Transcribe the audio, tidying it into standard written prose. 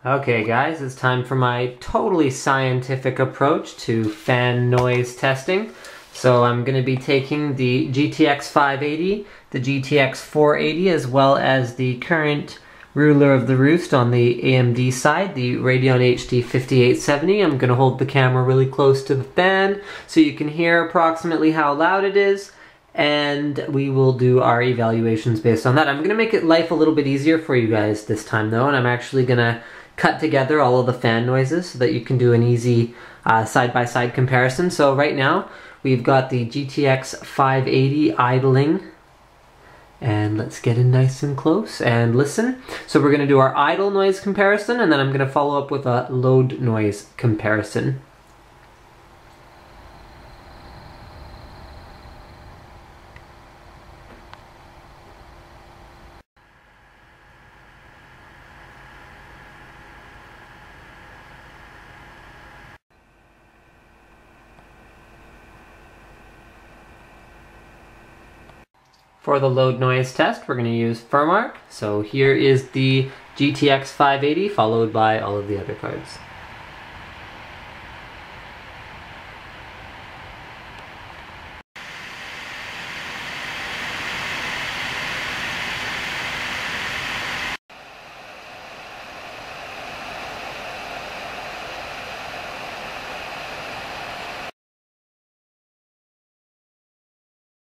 Okay guys, it's time for my totally scientific approach to fan noise testing. So I'm going to be taking the GTX 580, the GTX 480, as well as the current ruler of the roost on the AMD side, the Radeon HD 5870. I'm going to hold the camera really close to the fan so you can hear approximately how loud it is, and we will do our evaluations based on that. I'm going to make life a little bit easier for you guys this time though, and I'm actually going to cut together all of the fan noises so that you can do an easy side-by-side comparison. So right now we've got the GTX 580 idling, and let's get in nice and close and listen. So we're going to do our idle noise comparison, and then I'm going to follow up with a load noise comparison. For the load noise test, we're going to use Firmark. So here is the GTX 580 followed by all of the other cards.